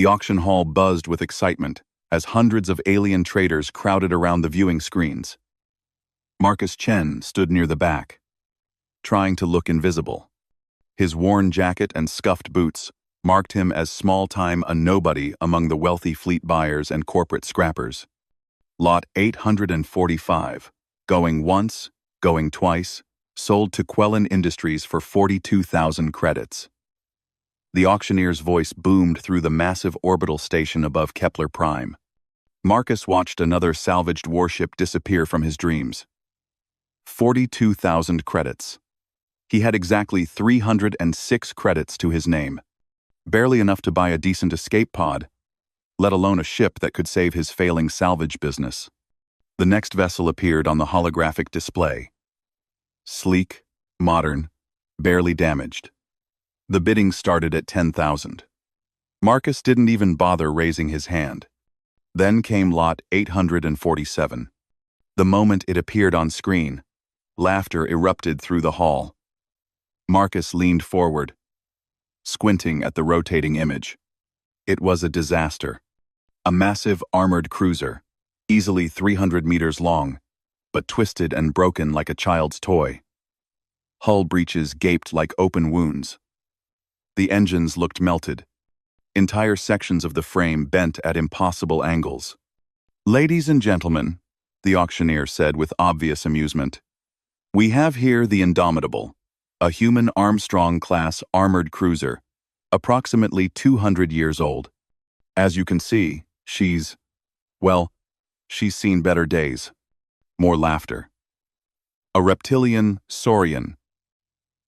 The auction hall buzzed with excitement as hundreds of alien traders crowded around the viewing screens. Marcus Chen stood near the back, trying to look invisible. His worn jacket and scuffed boots marked him as small-time a nobody among the wealthy fleet buyers and corporate scrappers. Lot 845, going once, going twice, sold to Quellen Industries for 42,000 credits. The auctioneer's voice boomed through the massive orbital station above Kepler Prime. Marcus watched another salvaged warship disappear from his dreams. 42,000 credits. He had exactly 306 credits to his name. Barely enough to buy a decent escape pod, let alone a ship that could save his failing salvage business. The next vessel appeared on the holographic display. Sleek, modern, barely damaged. The bidding started at 10,000. Marcus didn't even bother raising his hand. Then came Lot 847. The moment it appeared on screen, laughter erupted through the hall. Marcus leaned forward, squinting at the rotating image. It was a disaster. A massive armored cruiser, easily 300 meters long, but twisted and broken like a child's toy. Hull breaches gaped like open wounds. The engines looked melted. Entire sections of the frame bent at impossible angles. "Ladies and gentlemen," the auctioneer said with obvious amusement, "we have here the Indomitable, a human Armstrong-class armored cruiser, approximately 200 years old. As you can see, she's seen better days." More laughter. A reptilian saurian,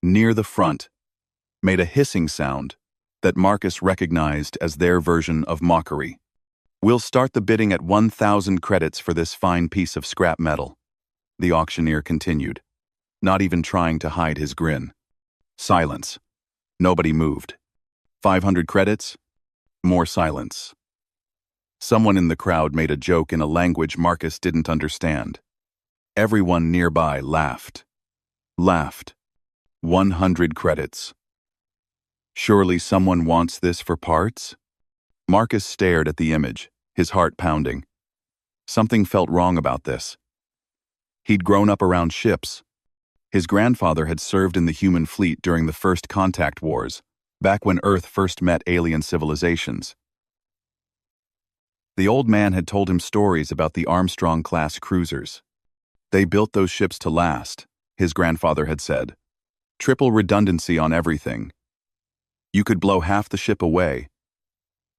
near the front, made a hissing sound that Marcus recognized as their version of mockery. "We'll start the bidding at 1,000 credits for this fine piece of scrap metal," the auctioneer continued, not even trying to hide his grin. Silence. Nobody moved. 500 credits? More silence. Someone in the crowd made a joke in a language Marcus didn't understand. Everyone nearby laughed. 100 credits. Surely someone wants this for parts? Marcus stared at the image, his heart pounding. Something felt wrong about this. He'd grown up around ships. His grandfather had served in the human fleet during the first contact wars, back when Earth first met alien civilizations. The old man had told him stories about the Armstrong-class cruisers. They built those ships to last, his grandfather had said. Triple redundancy on everything. You could blow half the ship away,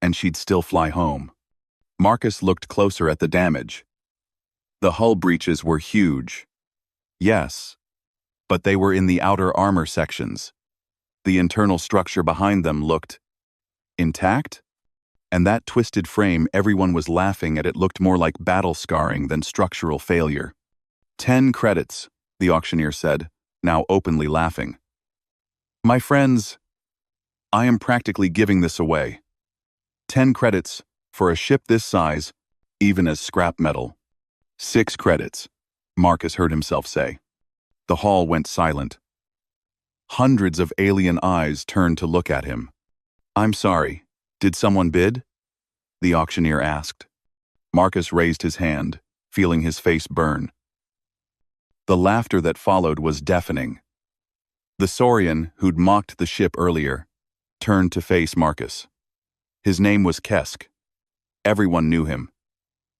and she'd still fly home. Marcus looked closer at the damage. The hull breaches were huge. Yes, but they were in the outer armor sections. The internal structure behind them looked intact, and that twisted frame everyone was laughing at, it looked more like battle scarring than structural failure. 10 credits, the auctioneer said, now openly laughing. "My friends, I am practically giving this away. 10 credits for a ship this size, even as scrap metal." 6 credits, Marcus heard himself say. The hall went silent. Hundreds of alien eyes turned to look at him. "I'm sorry, did someone bid?" the auctioneer asked. Marcus raised his hand, feeling his face burn. The laughter that followed was deafening. The saurian, who'd mocked the ship earlier, turned to face Marcus. His name was Kesk. Everyone knew him.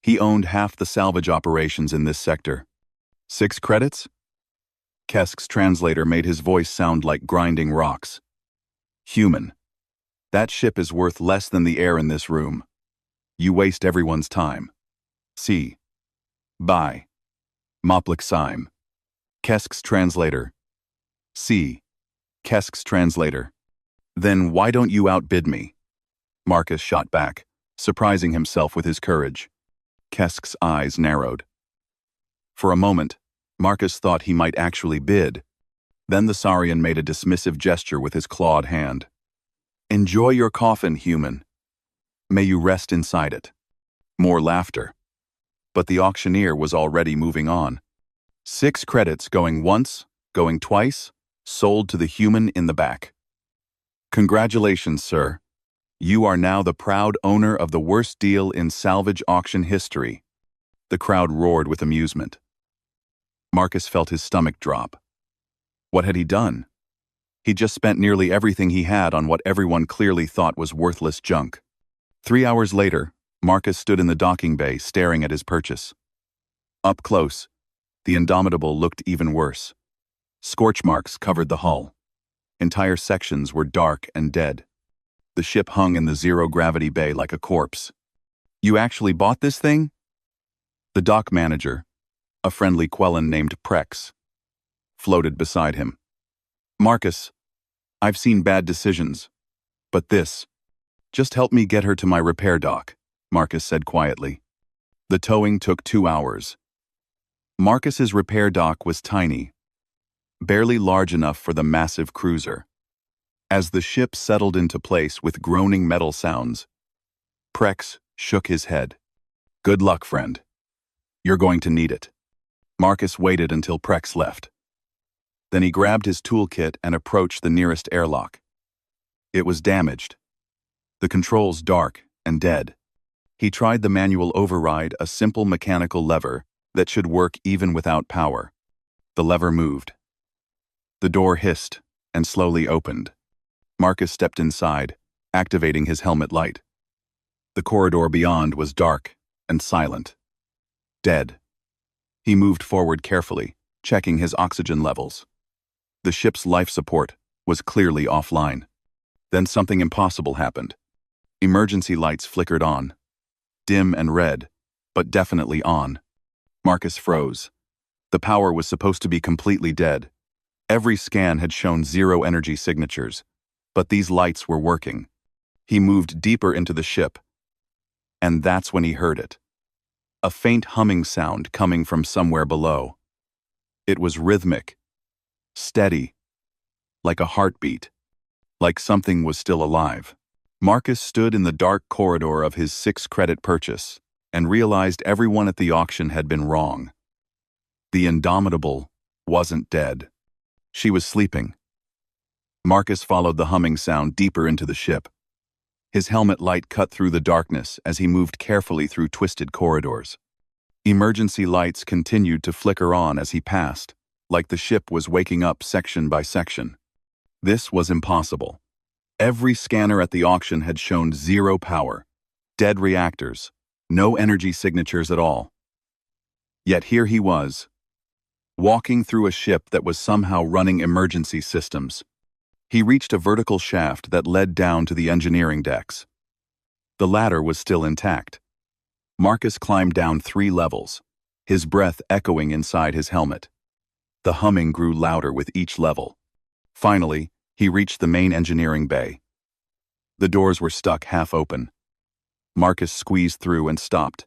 He owned half the salvage operations in this sector. 6 credits? Kesk's translator made his voice sound like grinding rocks. "Human. That ship is worth less than the air in this room. You waste everyone's time. See. Buy. Moplik Sime." Kesk's translator. See. Kesk's translator. "Then why don't you outbid me?" Marcus shot back, surprising himself with his courage. Kesk's eyes narrowed. For a moment, Marcus thought he might actually bid. Then the saurian made a dismissive gesture with his clawed hand. "Enjoy your coffin, human. May you rest inside it." More laughter. But the auctioneer was already moving on. 6 credits going once, going twice, sold to the human in the back. "Congratulations, sir. You are now the proud owner of the worst deal in salvage auction history." The crowd roared with amusement. Marcus felt his stomach drop. What had he done? He just spent nearly everything he had on what everyone clearly thought was worthless junk. 3 hours later, Marcus stood in the docking bay staring at his purchase. Up close, the Indomitable looked even worse. Scorch marks covered the hull. Entire sections were dark and dead. The ship hung in the zero-gravity bay like a corpse. "You actually bought this thing?" The dock manager, a friendly Quellan named Prex, floated beside him. "Marcus, I've seen bad decisions, but this. Just help me get her to my repair dock," Marcus said quietly. The towing took 2 hours. Marcus's repair dock was tiny, barely large enough for the massive cruiser. As the ship settled into place with groaning metal sounds, Prex shook his head. "Good luck, friend. You're going to need it." Marcus waited until Prex left. Then he grabbed his toolkit and approached the nearest airlock. It was damaged, the controls dark and dead. He tried the manual override, a simple mechanical lever that should work even without power. The lever moved. The door hissed and slowly opened. Marcus stepped inside, activating his helmet light. The corridor beyond was dark and silent. Dead. He moved forward carefully, checking his oxygen levels. The ship's life support was clearly offline. Then something impossible happened. Emergency lights flickered on. Dim and red, but definitely on. Marcus froze. The power was supposed to be completely dead. Every scan had shown zero energy signatures, but these lights were working. He moved deeper into the ship, and that's when he heard it. A faint humming sound coming from somewhere below. It was rhythmic, steady, like a heartbeat, like something was still alive. Marcus stood in the dark corridor of his 6-credit purchase and realized everyone at the auction had been wrong. The Indomitable wasn't dead. She was sleeping. Marcus followed the humming sound deeper into the ship. His helmet light cut through the darkness as he moved carefully through twisted corridors. Emergency lights continued to flicker on as he passed, like the ship was waking up section by section. This was impossible. Every scanner at the auction had shown zero power, dead reactors, no energy signatures at all. Yet here he was, walking through a ship that was somehow running emergency systems. He reached a vertical shaft that led down to the engineering decks. The ladder was still intact. Marcus climbed down 3 levels, his breath echoing inside his helmet. The humming grew louder with each level. Finally, he reached the main engineering bay. The doors were stuck half open. Marcus squeezed through and stopped,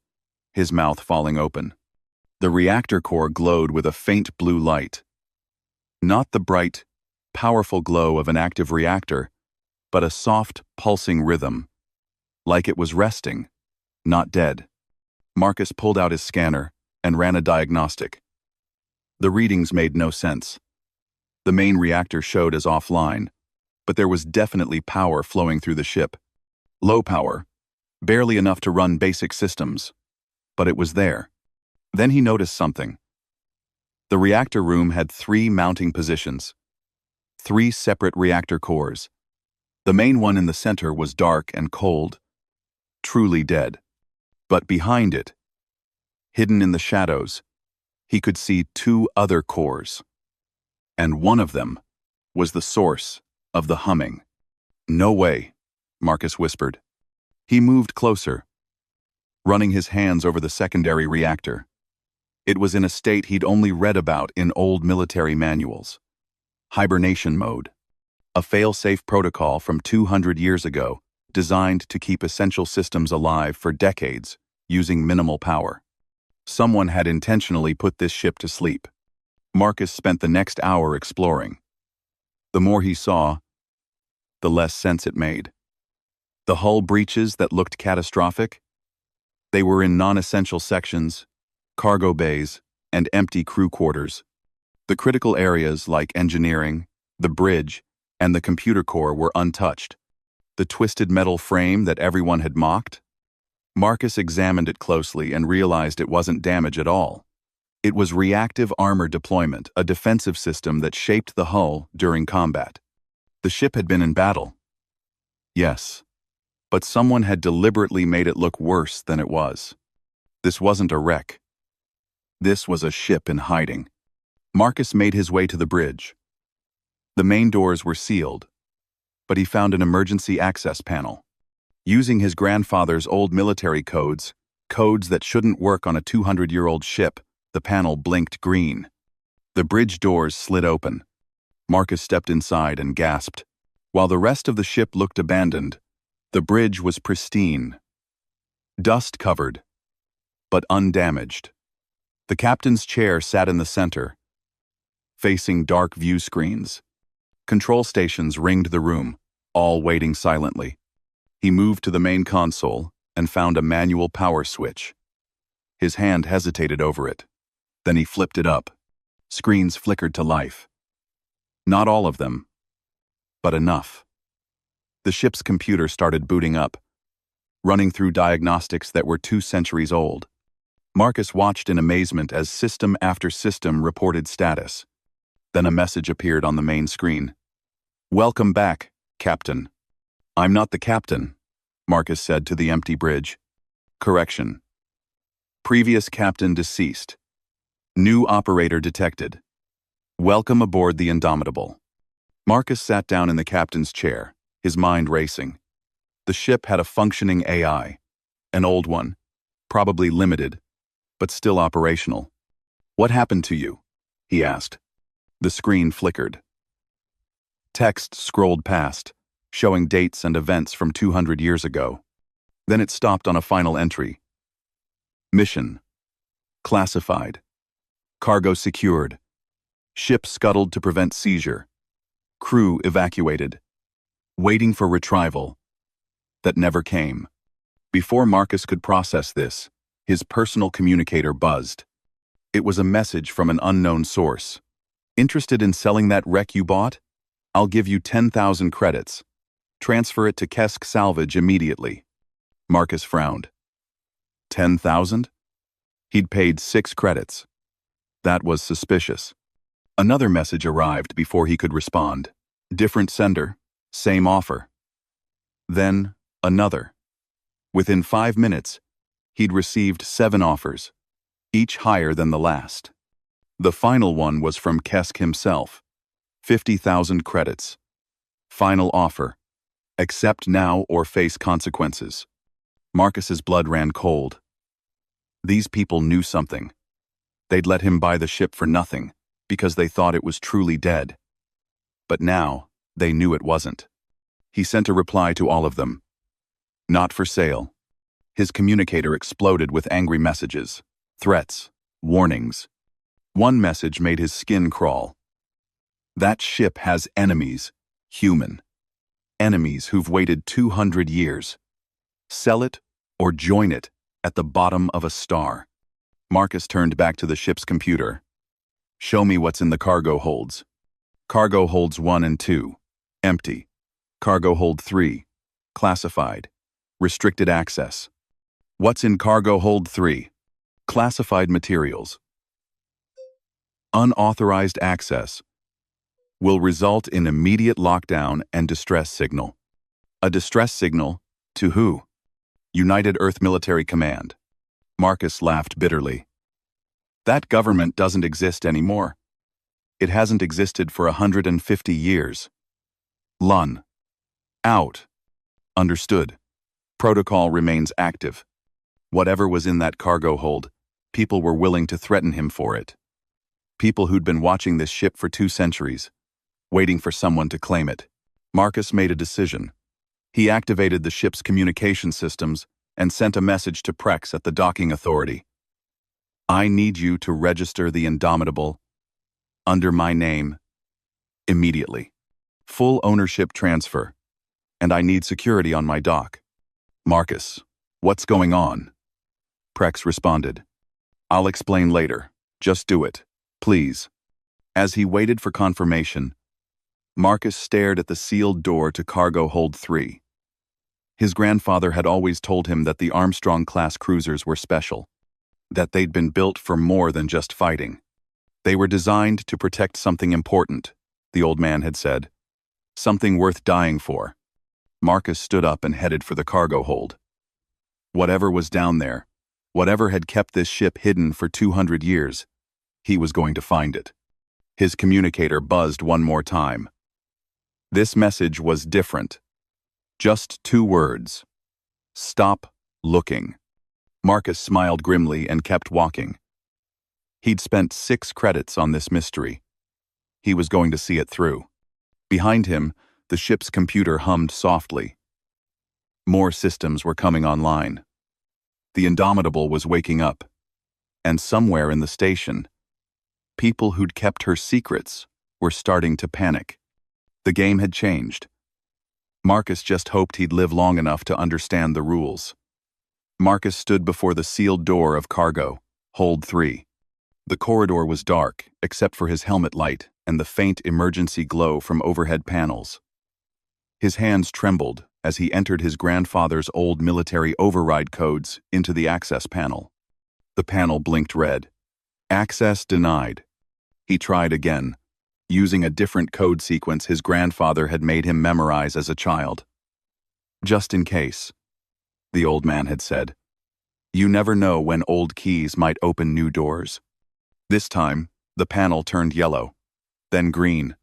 his mouth falling open. The reactor core glowed with a faint blue light. Not the bright, powerful glow of an active reactor, but a soft, pulsing rhythm, like it was resting, not dead. Marcus pulled out his scanner and ran a diagnostic. The readings made no sense. The main reactor showed as offline, but there was definitely power flowing through the ship. Low power, barely enough to run basic systems, but it was there. Then he noticed something. The reactor room had 3 mounting positions, 3 separate reactor cores. The main one in the center was dark and cold, truly dead. But behind it, hidden in the shadows, he could see 2 other cores. And one of them was the source of the humming. "No way," Marcus whispered. He moved closer, running his hands over the secondary reactor. It was in a state he'd only read about in old military manuals. Hibernation mode, a fail-safe protocol from 200 years ago, designed to keep essential systems alive for decades using minimal power. Someone had intentionally put this ship to sleep. Marcus spent the next hour exploring. The more he saw, the less sense it made. The hull breaches that looked catastrophic? They were in non-essential sections, cargo bays, and empty crew quarters. The critical areas like engineering, the bridge, and the computer core were untouched. The twisted metal frame that everyone had mocked? Marcus examined it closely and realized it wasn't damage at all. It was reactive armor deployment, a defensive system that shaped the hull during combat. The ship had been in battle. Yes, but someone had deliberately made it look worse than it was. This wasn't a wreck. This was a ship in hiding. Marcus made his way to the bridge. The main doors were sealed, but he found an emergency access panel. Using his grandfather's old military codes that shouldn't work on a 200-year-old ship, the panel blinked green. The bridge doors slid open. Marcus stepped inside and gasped. While the rest of the ship looked abandoned, the bridge was pristine, dust-covered, but undamaged. The captain's chair sat in the center, facing dark view screens. Control stations ringed the room, all waiting silently. He moved to the main console and found a manual power switch. His hand hesitated over it. Then he flipped it up. Screens flickered to life. Not all of them, but enough. The ship's computer started booting up, running through diagnostics that were 2 centuries old. Marcus watched in amazement as system after system reported status. Then a message appeared on the main screen. "Welcome back, Captain." "I'm not the captain," Marcus said to the empty bridge. "Correction. Previous captain deceased. New operator detected. Welcome aboard the Indomitable." Marcus sat down in the captain's chair, his mind racing. The ship had a functioning AI. An old one, probably limited, but still operational. "What happened to you?" he asked. The screen flickered. Text scrolled past, showing dates and events from 200 years ago. Then it stopped on a final entry. Mission. Classified. Cargo secured. Ship scuttled to prevent seizure. Crew evacuated. Waiting for retrieval. That never came. Before Marcus could process this, his personal communicator buzzed. It was a message from an unknown source. "Interested in selling that wreck you bought? I'll give you 10,000 credits. Transfer it to Kesk Salvage immediately." Marcus frowned. 10,000? He'd paid 6 credits. That was suspicious. Another message arrived before he could respond. Different sender, same offer. Then, another. Within 5 minutes, he'd received 7 offers, each higher than the last. The final one was from Kesk himself. 50,000 credits. Final offer. Accept now or face consequences. Marcus's blood ran cold. These people knew something. They'd let him buy the ship for nothing, because they thought it was truly dead. But now, they knew it wasn't. He sent a reply to all of them. Not for sale. His communicator exploded with angry messages, threats, warnings. One message made his skin crawl. That ship has enemies, human. Enemies who've waited 200 years. Sell it or join it at the bottom of a star. Marcus turned back to the ship's computer. Show me what's in the cargo holds. Cargo holds 1 and 2. Empty. Cargo hold 3. Classified. Restricted access. What's in cargo hold 3? Classified materials. Unauthorized access will result in immediate lockdown and distress signal. A distress signal to who? United Earth Military Command. Marcus laughed bitterly. That government doesn't exist anymore. It hasn't existed for 150 years. Lun. Out. Understood. Protocol remains active. Whatever was in that cargo hold, people were willing to threaten him for it. People who'd been watching this ship for 2 centuries, waiting for someone to claim it. Marcus made a decision. He activated the ship's communication systems and sent a message to Prex at the docking authority. I need you to register the Indomitable under my name immediately. Full ownership transfer, and I need security on my dock. Marcus, what's going on? Prex responded. I'll explain later. Just do it, please. As he waited for confirmation, Marcus stared at the sealed door to cargo hold 3. His grandfather had always told him that the Armstrong-class cruisers were special, that they'd been built for more than just fighting. They were designed to protect something important, the old man had said. Something worth dying for. Marcus stood up and headed for the cargo hold. Whatever was down there, whatever had kept this ship hidden for 200 years, he was going to find it. His communicator buzzed one more time. This message was different. Just 2 words. Stop looking. Marcus smiled grimly and kept walking. He'd spent 6 credits on this mystery. He was going to see it through. Behind him, the ship's computer hummed softly. More systems were coming online. The Indomitable was waking up. And somewhere in the station, people who'd kept her secrets were starting to panic. The game had changed. Marcus just hoped he'd live long enough to understand the rules. Marcus stood before the sealed door of cargo, hold 3. The corridor was dark, except for his helmet light and the faint emergency glow from overhead panels. His hands trembled as he entered his grandfather's old military override codes into the access panel. The panel blinked red. Access denied. He tried again, using a different code sequence his grandfather had made him memorize as a child. Just in case, the old man had said. You never know when old keys might open new doors. This time, the panel turned yellow, then green.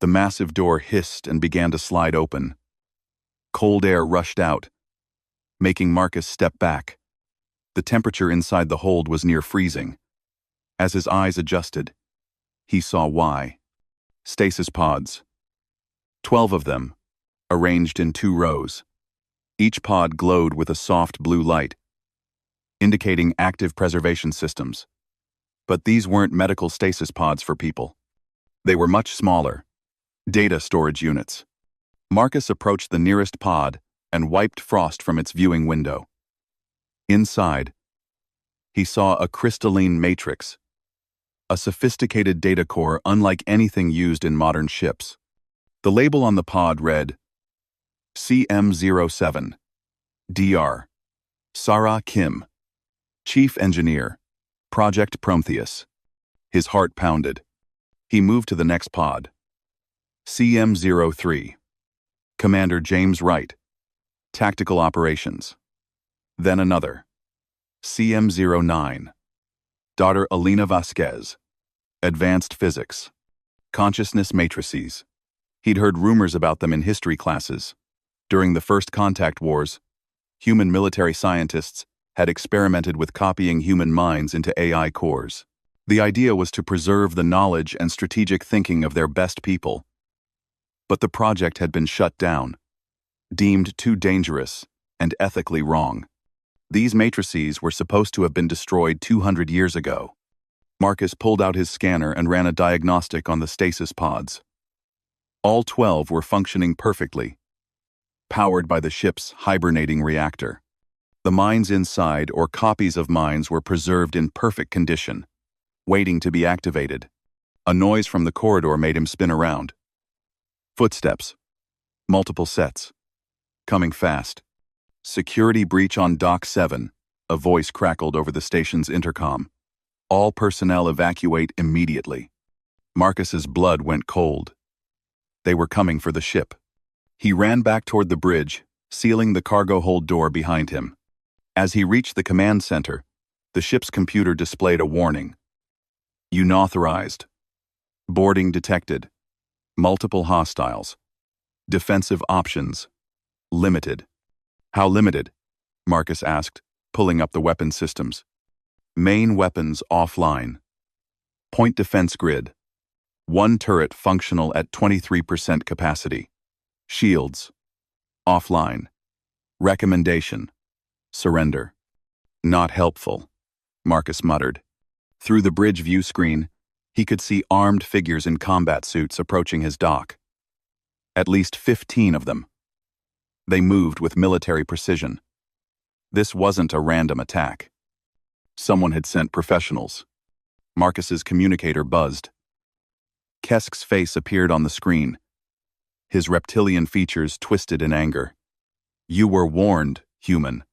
The massive door hissed and began to slide open. Cold air rushed out, making Marcus step back. The temperature inside the hold was near freezing. As his eyes adjusted, he saw why. Stasis pods. 12 of them, arranged in 2 rows. Each pod glowed with a soft blue light, indicating active preservation systems. But these weren't medical stasis pods for people. They were much smaller. Data storage units. Marcus approached the nearest pod and wiped frost from its viewing window. Inside, he saw a crystalline matrix, a sophisticated data core unlike anything used in modern ships. The label on the pod read, CM07, DR, Sarah Kim, Chief Engineer, Project Prometheus. His heart pounded. He moved to the next pod. CM03, Commander James Wright, Tactical Operations. Then another. CM09, Daughter Alina Vasquez, Advanced Physics, Consciousness Matrices. He'd heard rumors about them in history classes. During the First Contact Wars, human military scientists had experimented with copying human minds into AI cores. The idea was to preserve the knowledge and strategic thinking of their best people. But the project had been shut down, deemed too dangerous and ethically wrong. These matrices were supposed to have been destroyed 200 years ago. Marcus pulled out his scanner and ran a diagnostic on the stasis pods. All 12 were functioning perfectly, powered by the ship's hibernating reactor. The minds inside, or copies of minds, were preserved in perfect condition, waiting to be activated. A noise from the corridor made him spin around. Footsteps. Multiple sets. Coming fast. Security breach on Dock 7, a voice crackled over the station's intercom. All personnel evacuate immediately. Marcus's blood went cold. They were coming for the ship. He ran back toward the bridge, sealing the cargo hold door behind him. As he reached the command center, the ship's computer displayed a warning. Unauthorized. Boarding detected. Multiple hostiles. Defensive options. Limited. How limited? Marcus asked, pulling up the weapon systems. Main weapons offline. Point defense grid. 1 turret functional at 23% capacity. Shields. Offline. Recommendation. Surrender. Not helpful, Marcus muttered. Through the bridge view screen, he could see armed figures in combat suits approaching his dock. At least 15 of them. They moved with military precision. This wasn't a random attack. Someone had sent professionals. Marcus's communicator buzzed. Kesk's face appeared on the screen. His reptilian features twisted in anger. You were warned, human.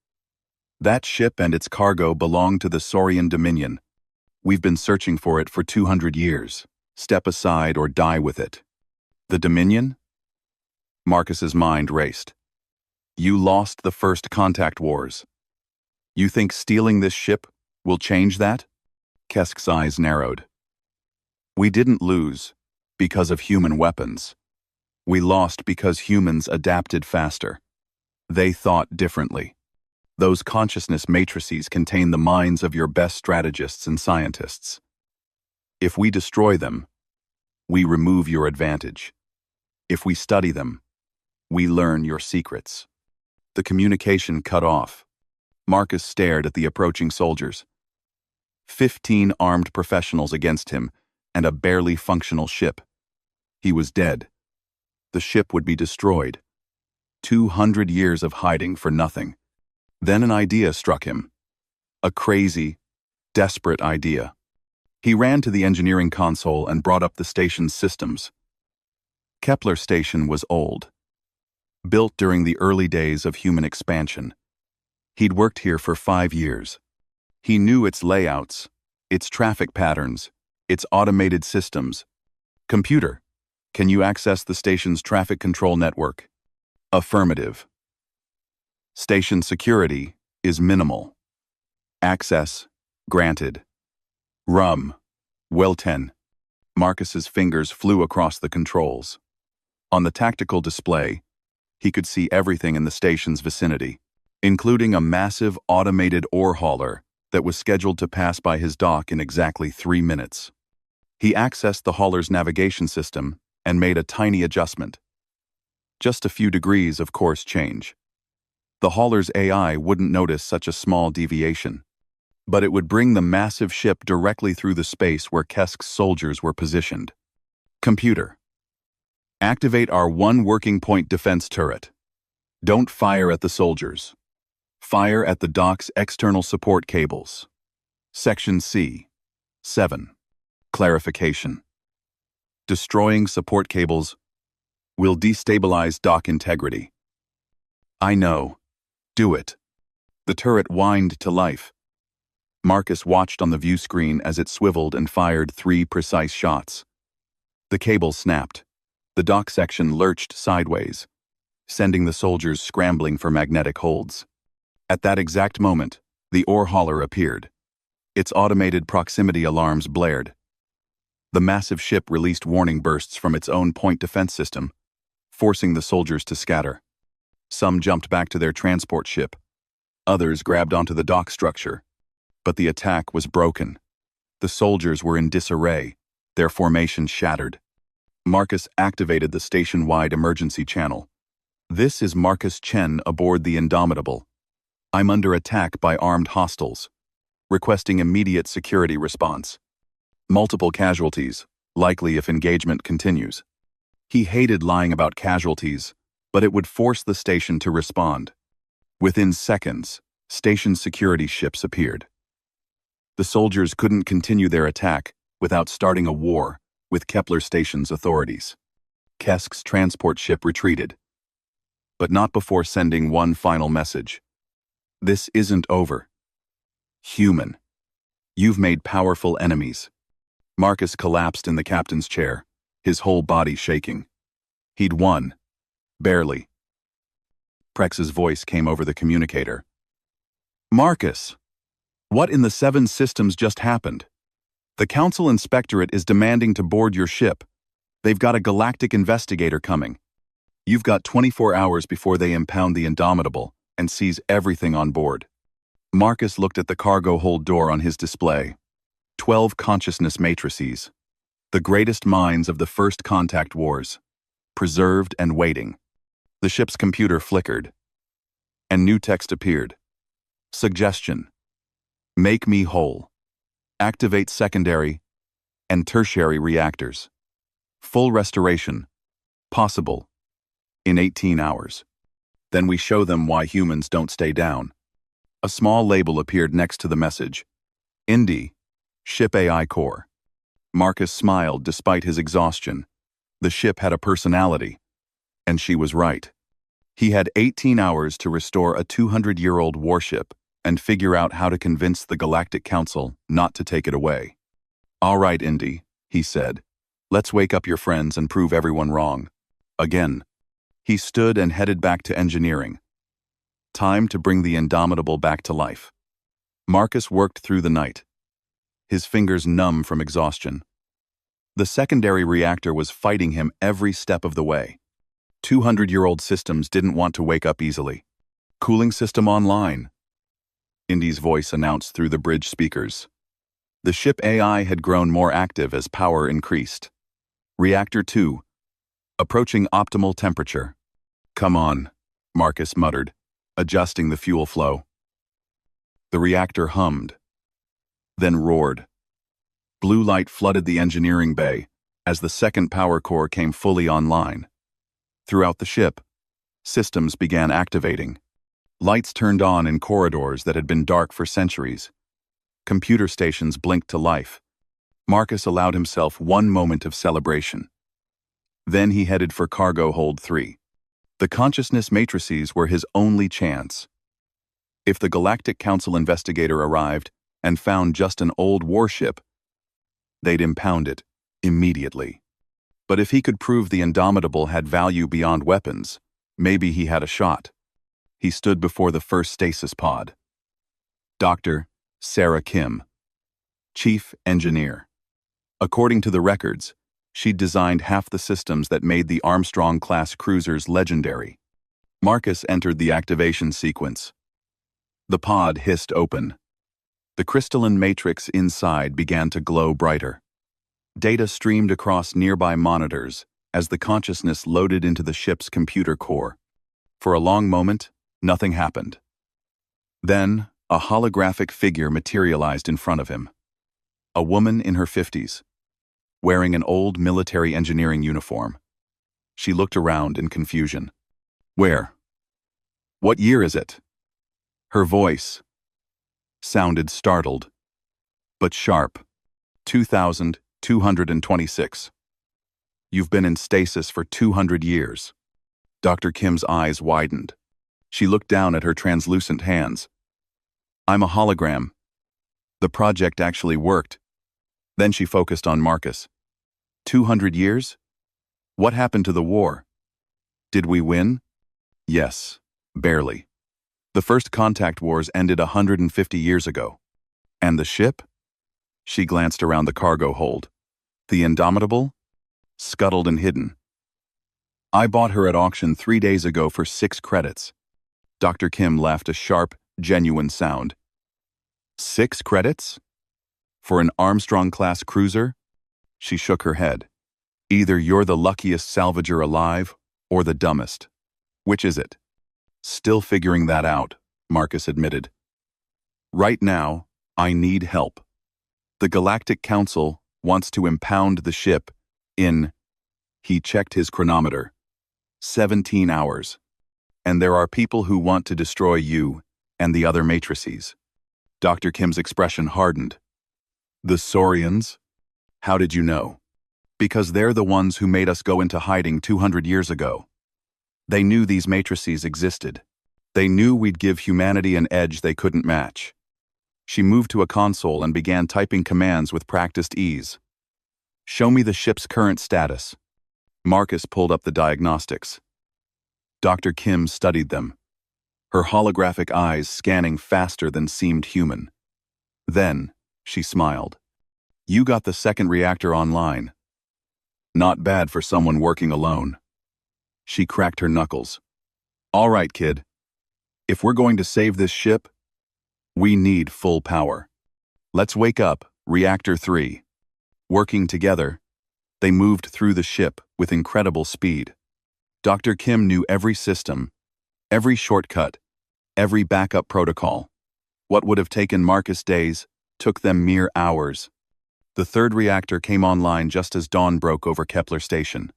That ship and its cargo belong to the Saurian Dominion. We've been searching for it for 200 years. Step aside or die with it. The Dominion? Marcus's mind raced. You lost the first contact wars. You think stealing this ship will change that? Kesk's eyes narrowed. We didn't lose because of human weapons. We lost because humans adapted faster. They thought differently. Those consciousness matrices contain the minds of your best strategists and scientists. If we destroy them, we remove your advantage. If we study them, we learn your secrets. The communication cut off. Marcus stared at the approaching soldiers. 15 armed professionals against him and a barely functional ship. He was dead. The ship would be destroyed. 200 years of hiding for nothing. Then an idea struck him. A crazy, desperate idea. He ran to the engineering console and brought up the station's systems. Kepler Station was old. Built during the early days of human expansion. He'd worked here for 5 years. He knew its layouts, its traffic patterns, its automated systems. Computer, can you access the station's traffic control network? Affirmative. Station security is minimal. Access granted. Well 10. Marcus's fingers flew across the controls. On the tactical display, he could see everything in the station's vicinity, including a massive automated ore hauler that was scheduled to pass by his dock in exactly 3 minutes. He accessed the hauler's navigation system and made a tiny adjustment. Just a few degrees of course change. The hauler's AI wouldn't notice such a small deviation, but it would bring the massive ship directly through the space where Kesk's soldiers were positioned. Computer, activate our one working point defense turret. Don't fire at the soldiers. Fire at the dock's external support cables. Section C. 7. Clarification. Destroying support cables will destabilize dock integrity. I know. Do it. The turret whined to life. Marcus watched on the view screen as it swiveled and fired 3 precise shots. The cable snapped. The dock section lurched sideways, sending the soldiers scrambling for magnetic holds. At that exact moment, the ore hauler appeared. Its automated proximity alarms blared. The massive ship released warning bursts from its own point defense system, forcing the soldiers to scatter. Some jumped back to their transport ship. Others grabbed onto the dock structure. But the attack was broken. The soldiers were in disarray, their formation shattered. Marcus activated the station-wide emergency channel. This is Marcus Chen aboard the Indomitable. I'm under attack by armed hostiles. Requesting immediate security response. Multiple casualties, likely if engagement continues. He hated lying about casualties, but it would force the station to respond. Within seconds, station security ships appeared. The soldiers couldn't continue their attack without starting a war with Kepler Station's authorities. Kesk's transport ship retreated, but not before sending one final message. This isn't over. Human, you've made powerful enemies. Marcus collapsed in the captain's chair, his whole body shaking. He'd won. Barely. Prex's voice came over the communicator. Marcus, what in the 7 systems just happened? The Council Inspectorate is demanding to board your ship. They've got a galactic investigator coming. You've got 24 hours before they impound the Indomitable and seize everything on board. Marcus looked at the cargo hold door on his display. 12 consciousness matrices. The greatest minds of the first contact wars. Preserved and waiting. The ship's computer flickered, and new text appeared. Suggestion. Make me whole. Activate secondary and tertiary reactors. Full restoration. Possible. In 18 hours. Then we show them why humans don't stay down. A small label appeared next to the message. Indy, Ship AI Core. Marcus smiled despite his exhaustion. The ship had a personality. And she was right. He had 18 hours to restore a 200-year-old warship and figure out how to convince the Galactic Council not to take it away. "All right, Indy," he said. "Let's wake up your friends and prove everyone wrong." Again. He stood and headed back to engineering. Time to bring the Indomitable back to life. Marcus worked through the night, his fingers numb from exhaustion. The secondary reactor was fighting him every step of the way. 200-year-old systems didn't want to wake up easily. "Cooling system online," Indy's voice announced through the bridge speakers. The ship AI had grown more active as power increased. "Reactor 2, approaching optimal temperature." "Come on," Marcus muttered, adjusting the fuel flow. The reactor hummed, then roared. Blue light flooded the engineering bay as the second power core came fully online. Throughout the ship, systems began activating. Lights turned on in corridors that had been dark for centuries. Computer stations blinked to life. Marcus allowed himself one moment of celebration. Then he headed for Cargo Hold 3. The consciousness matrices were his only chance. If the Galactic Council investigator arrived and found just an old warship, they'd impound it immediately. But if he could prove the Indomitable had value beyond weapons, maybe he had a shot. He stood before the first stasis pod. Dr. Sarah Kim, Chief Engineer. According to the records, she'd designed half the systems that made the Armstrong-class cruisers legendary. Marcus entered the activation sequence. The pod hissed open. The crystalline matrix inside began to glow brighter. Data streamed across nearby monitors as the consciousness loaded into the ship's computer core. For a long moment, nothing happened. Then, a holographic figure materialized in front of him. A woman in her 50s, wearing an old military engineering uniform. She looked around in confusion. "Where? What year is it?" Her voice sounded startled, but sharp. 2226. "You've been in stasis for 200 years. Dr. Kim's eyes widened. She looked down at her translucent hands. "I'm a hologram. The project actually worked." Then she focused on Marcus. 200 years? What happened to the war? Did we win? Yes, barely. The first contact wars ended 150 years ago. And the ship? She glanced around the cargo hold. The Indomitable? Scuttled and hidden. I bought her at auction 3 days ago for 6 credits. Dr. Kim laughed a sharp, genuine sound. 6 credits? For an Armstrong-class cruiser? She shook her head. Either you're the luckiest salvager alive, or the dumbest. Which is it? Still figuring that out, Marcus admitted. Right now, I need help. The Galactic Council wants to impound the ship in, he checked his chronometer, 17 hours. And there are people who want to destroy you and the other matrices. Dr. Kim's expression hardened. The Saurians? How did you know? Because they're the ones who made us go into hiding 200 years ago. They knew these matrices existed. They knew we'd give humanity an edge they couldn't match. She moved to a console and began typing commands with practiced ease. Show me the ship's current status. Marcus pulled up the diagnostics. Dr. Kim studied them, her holographic eyes scanning faster than seemed human. Then, she smiled. You got the second reactor online. Not bad for someone working alone. She cracked her knuckles. All right, kid. If we're going to save this ship, we need full power. Let's wake up, Reactor 3. Working together, they moved through the ship with incredible speed. Dr. Kim knew every system, every shortcut, every backup protocol. What would have taken Marcus days took them mere hours. The third reactor came online just as dawn broke over Kepler Station.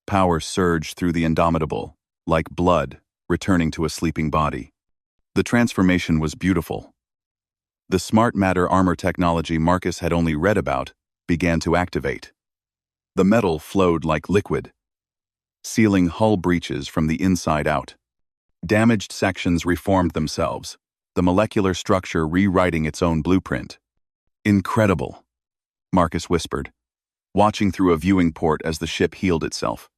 Power surged through the Indomitable, like blood returning to a sleeping body. The transformation was beautiful. The smart matter armor technology Marcus had only read about began to activate. The metal flowed like liquid. sealing hull breaches from the inside out. Damaged sections reformed themselves, the molecular structure rewriting its own blueprint. Incredible, Marcus whispered, watching through a viewing port as the ship healed itself.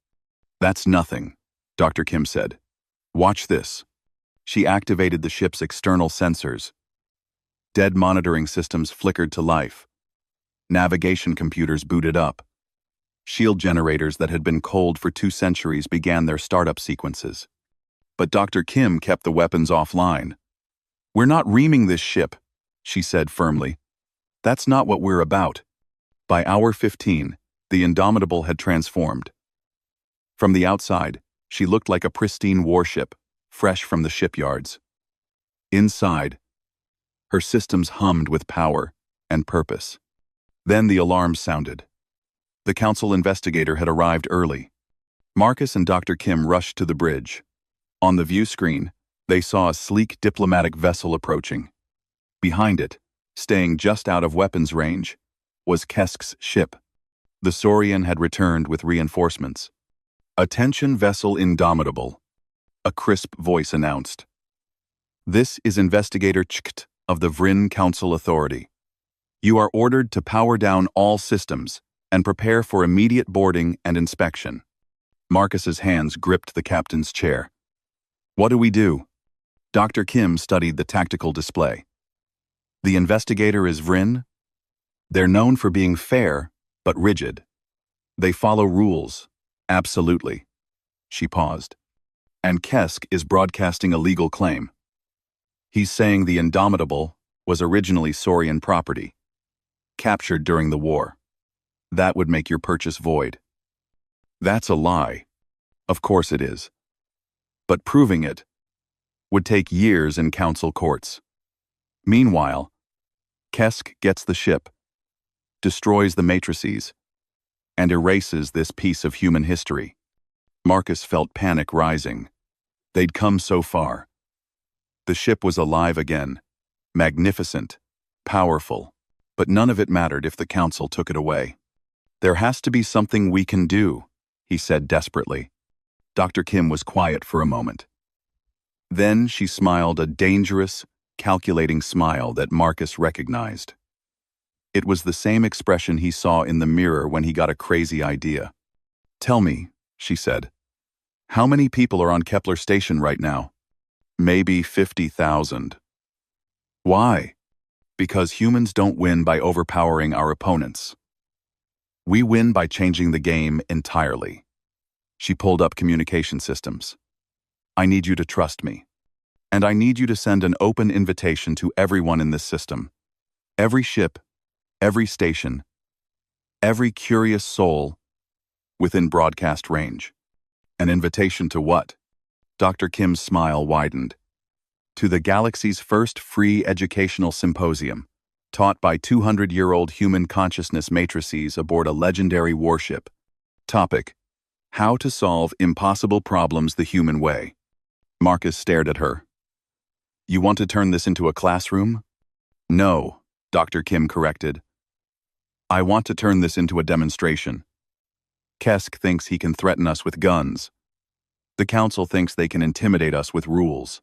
That's nothing, Dr. Kim said. Watch this. She activated the ship's external sensors. Dead monitoring systems flickered to life. Navigation computers booted up. Shield generators that had been cold for 2 centuries began their startup sequences. But Dr. Kim kept the weapons offline. We're not reaming this ship, she said firmly. That's not what we're about. By hour 15, the Indomitable had transformed. From the outside, she looked like a pristine warship, fresh from the shipyards. Inside, her systems hummed with power and purpose. Then the alarms sounded. The council investigator had arrived early. Marcus and Dr. Kim rushed to the bridge. On the view screen, they saw a sleek diplomatic vessel approaching. Behind it, staying just out of weapons range, was Kesk's ship. The Saurian had returned with reinforcements. "Attention vessel Indomitable," a crisp voice announced. "This is Investigator Chkt of the Vrin Council Authority. You are ordered to power down all systems and prepare for immediate boarding and inspection." Marcus's hands gripped the captain's chair. "What do we do?" Dr. Kim studied the tactical display. "The Investigator is Vrin. They're known for being fair, but rigid. They follow rules, absolutely." She paused. "And Kesk is broadcasting a legal claim. He's saying the Indomitable was originally Saurian property, captured during the war. That would make your purchase void." "That's a lie." "Of course it is. But proving it would take years in council courts. Meanwhile, Kesk gets the ship, destroys the matrices, and erases this piece of human history." Marcus felt panic rising. They'd come so far. The ship was alive again, magnificent, powerful, but none of it mattered if the council took it away. "There has to be something we can do," he said desperately. Dr. Kim was quiet for a moment. Then she smiled a dangerous, calculating smile that Marcus recognized. It was the same expression he saw in the mirror when he got a crazy idea. "Tell me," she said, "how many people are on Kepler Station right now?" "Maybe 50,000. "Why?" "Because humans don't win by overpowering our opponents. We win by changing the game entirely." She pulled up communication systems. "I need you to trust me. And I need you to send an open invitation to everyone in this system. Every ship, every station, every curious soul within broadcast range." "An invitation to what?" Dr. Kim's smile widened. "To the galaxy's first free educational symposium, taught by 200-year-old human consciousness matrices aboard a legendary warship. Topic: How to solve impossible problems the human way." Marcus stared at her. "You want to turn this into a classroom?" "No," Dr. Kim corrected. "I want to turn this into a demonstration. Kesk thinks he can threaten us with guns. The council thinks they can intimidate us with rules.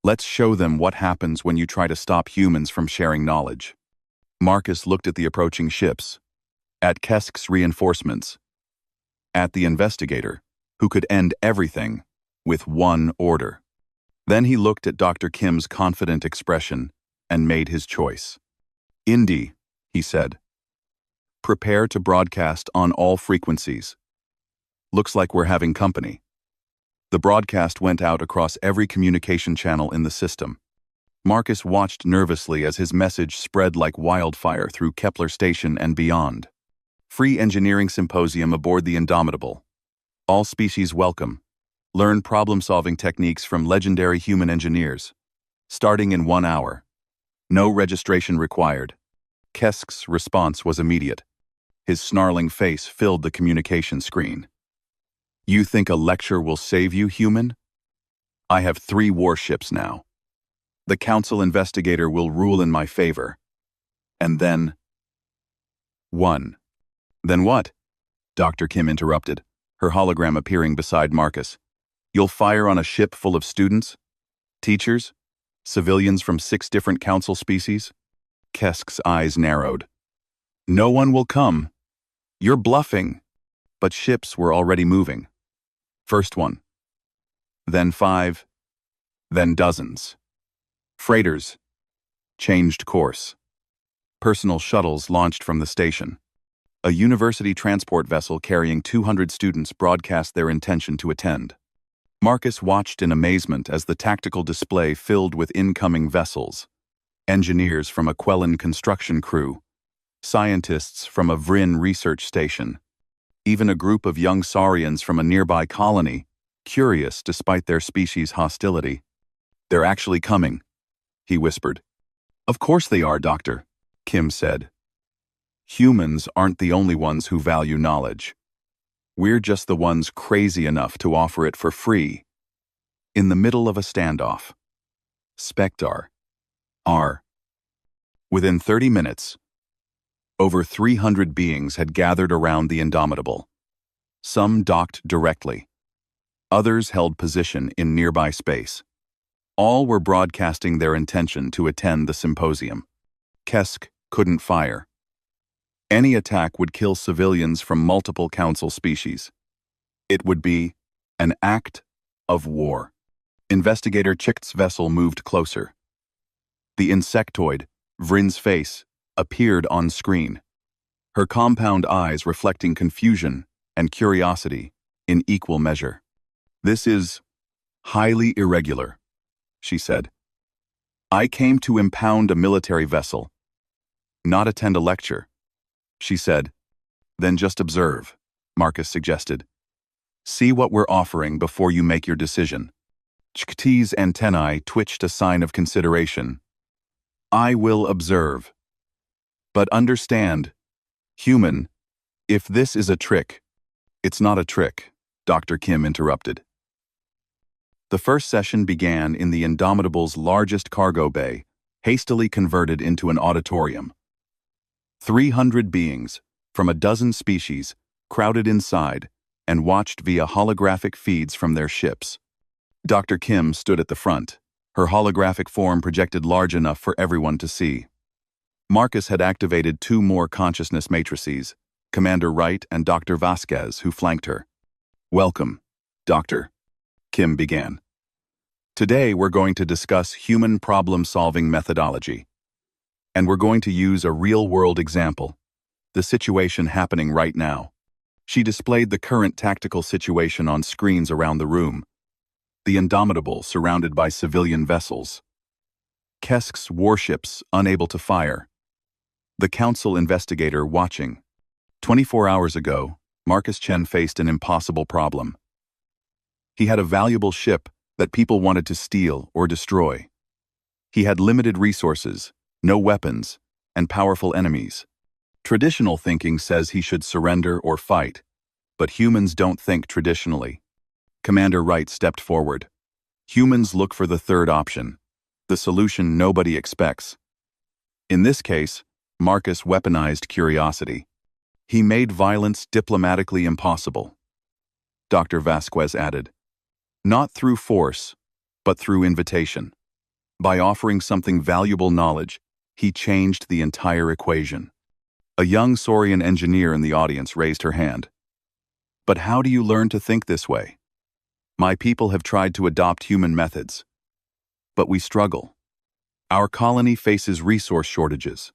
Let's show them what happens when you try to stop humans from sharing knowledge." Marcus looked at the approaching ships, at Kesk's reinforcements, at the Investigator, who could end everything with one order. Then he looked at Dr. Kim's confident expression and made his choice. "Indy," he said, "prepare to broadcast on all frequencies. Looks like we're having company." The broadcast went out across every communication channel in the system. Marcus watched nervously as his message spread like wildfire through Kepler Station and beyond. "Free engineering symposium aboard the Indomitable. All species welcome. Learn problem-solving techniques from legendary human engineers. Starting in 1 hour. No registration required." Kesk's response was immediate. His snarling face filled the communication screen. "You think a lecture will save you, human? I have 3 warships now. The council investigator will rule in my favor. And then..." "1. Then what?" Dr. Kim interrupted, her hologram appearing beside Marcus. "You'll fire on a ship full of students? Teachers? Civilians from 6 different council species?" Kesk's eyes narrowed. "No one will come. You're bluffing." But ships were already moving. First one. Then 5. Then dozens. Freighters changed course. Personal shuttles launched from the station. A university transport vessel carrying 200 students broadcast their intention to attend. Marcus watched in amazement as the tactical display filled with incoming vessels. Engineers from a Quellan construction crew, scientists from a Vryn research station, even a group of young Saurians from a nearby colony, curious despite their species' hostility. "They're actually coming," he whispered. "Of course they are, Doctor," Kim said. "Humans aren't the only ones who value knowledge. We're just the ones crazy enough to offer it for free." In the middle of a standoff. Spectre. R. Within 30 minutes, over 300 beings had gathered around the Indomitable. Some docked directly. Others held position in nearby space. All were broadcasting their intention to attend the symposium. Kesk couldn't fire. Any attack would kill civilians from multiple council species. It would be an act of war. Investigator Chikt's vessel moved closer. The insectoid, Vryn's face, appeared on screen, her compound eyes reflecting confusion and curiosity in equal measure. "This is highly irregular," she said. "I came to impound a military vessel, not attend a lecture," she said. "Then just observe," Marcus suggested. "See what we're offering before you make your decision." Chikt's antennae twitched a sign of consideration. "I will observe. But understand, human, if this is a trick—" "It's not a trick," Dr. Kim interrupted. The first session began in the Indomitable's largest cargo bay, hastily converted into an auditorium. 300 beings, from a dozen species, crowded inside and watched via holographic feeds from their ships. Dr. Kim stood at the front, her holographic form projected large enough for everyone to see. Marcus had activated 2 more consciousness matrices, Commander Wright and Dr. Vasquez, who flanked her. "Welcome, Doctor," Kim began. "Today we're going to discuss human problem-solving methodology. And we're going to use a real-world example, the situation happening right now." She displayed the current tactical situation on screens around the room. The Indomitable surrounded by civilian vessels. Kesk's warships unable to fire. The council investigator watching. 24 hours ago, Marcus Chen faced an impossible problem. He had a valuable ship that people wanted to steal or destroy. He had limited resources, no weapons, and powerful enemies. Traditional thinking says he should surrender or fight, but humans don't think traditionally. Commander Wright stepped forward. Humans look for the third option, the solution nobody expects. In this case, Marcus weaponized curiosity. He made violence diplomatically impossible. Dr. Vasquez added, "Not through force, but through invitation. By offering something valuable knowledge, he changed the entire equation." A young Saurian engineer in the audience raised her hand. "But how do you learn to think this way? My people have tried to adopt human methods, but we struggle. Our colony faces resource shortages.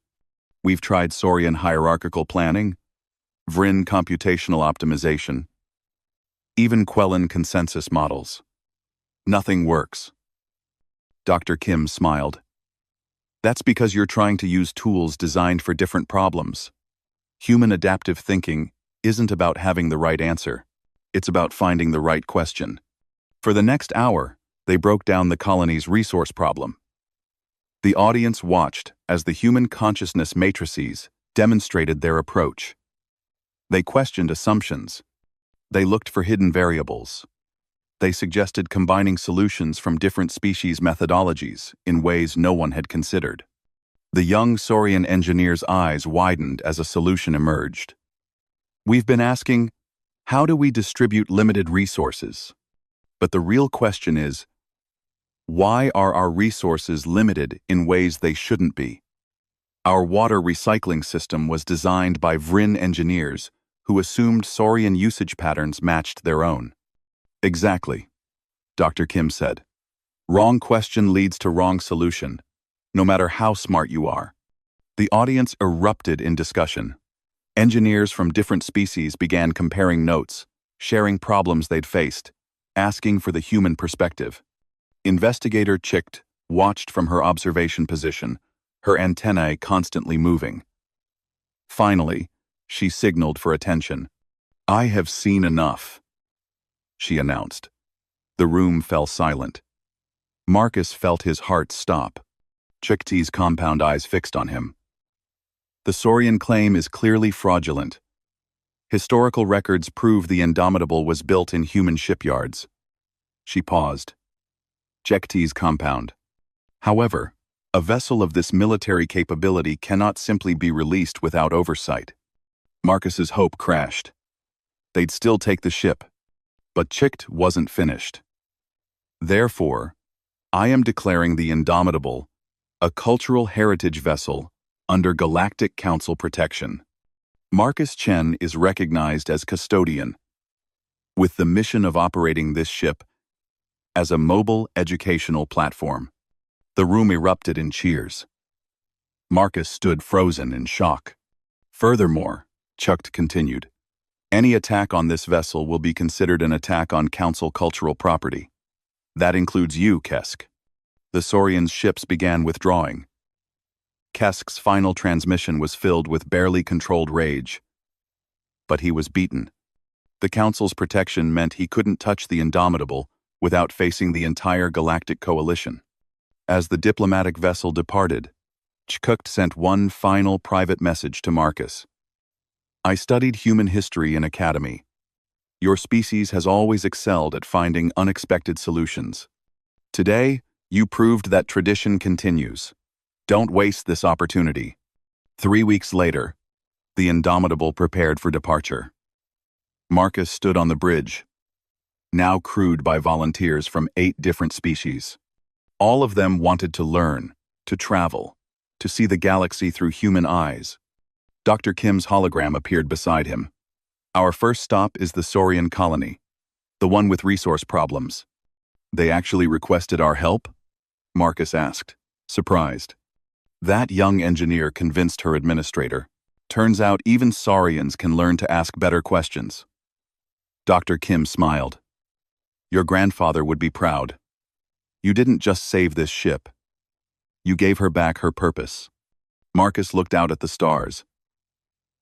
We've tried Saurian hierarchical planning, Vryn computational optimization, even Quellan consensus models. Nothing works." Dr. Kim smiled. "That's because you're trying to use tools designed for different problems. Human adaptive thinking isn't about having the right answer. It's about finding the right question." For the next hour, they broke down the colony's resource problem. The audience watched as the human consciousness matrices demonstrated their approach. They questioned assumptions. They looked for hidden variables. They suggested combining solutions from different species methodologies in ways no one had considered. The young Saurian engineer's eyes widened as a solution emerged. "We've been asking, How do we distribute limited resources? But the real question is, why are our resources limited in ways they shouldn't be? Our water recycling system was designed by VRIN engineers who assumed Saurian usage patterns matched their own. Exactly, Dr. Kim said. Wrong question leads to wrong solution, no matter how smart you are. The audience erupted in discussion. Engineers from different species began comparing notes, sharing problems they'd faced, asking for the human perspective. Investigator Chicht watched from her observation position, her antennae constantly moving. Finally, she signaled for attention. "I have seen enough," she announced. The room fell silent. Marcus felt his heart stop. Chicht's compound eyes fixed on him. The Saurian claim is clearly fraudulent. Historical records prove the Indomitable was built in human shipyards. She paused. Chicht's compound. However, a vessel of this military capability cannot simply be released without oversight. Marcus's hope crashed. They'd still take the ship, but Chicht wasn't finished. Therefore, I am declaring the Indomitable a cultural heritage vessel under Galactic Council protection. Marcus Chen is recognized as custodian, with the mission of operating this ship as a mobile educational platform. The room erupted in cheers. Marcus stood frozen in shock. Furthermore, Chicht continued, any attack on this vessel will be considered an attack on Council cultural property. That includes you, Kesk. The Saurians' ships began withdrawing. Kesk's final transmission was filled with barely controlled rage. But he was beaten. The Council's protection meant he couldn't touch the Indomitable without facing the entire Galactic Coalition. As the diplomatic vessel departed, Chicht sent one final private message to Marcus. I studied human history in academy. Your species has always excelled at finding unexpected solutions. Today, you proved that tradition continues. Don't waste this opportunity. 3 weeks later, the Indomitable prepared for departure. Marcus stood on the bridge, now crewed by volunteers from 8 different species. All of them wanted to learn, to travel, to see the galaxy through human eyes. Dr. Kim's hologram appeared beside him. Our first stop is the Saurian colony, the one with resource problems. They actually requested our help? Marcus asked, surprised. That young engineer convinced her administrator. Turns out even Saurians can learn to ask better questions. Dr. Kim smiled. Your grandfather would be proud. You didn't just save this ship. You gave her back her purpose. Marcus looked out at the stars.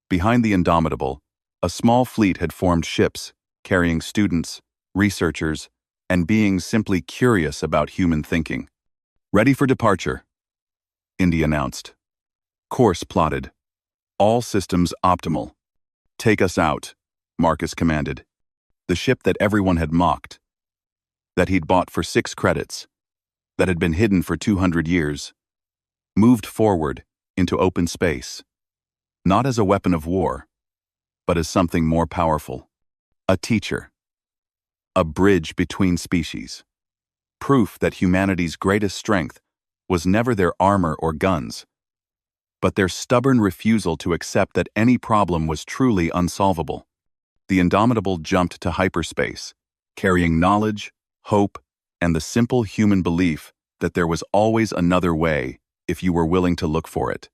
Behind the Indomitable, a small fleet had formed ships, carrying students, researchers, and beings simply curious about human thinking. Ready for departure, Indy announced. Course plotted. All systems optimal. Take us out, Marcus commanded. The ship that everyone had mocked, that he'd bought for 6 credits, that had been hidden for 200 years, moved forward into open space, not as a weapon of war, but as something more powerful. A teacher. A bridge between species. Proof that humanity's greatest strength was never their armor or guns, but their stubborn refusal to accept that any problem was truly unsolvable. The Indomitable jumped to hyperspace, carrying knowledge, hope, and the simple human belief that there was always another way if you were willing to look for it.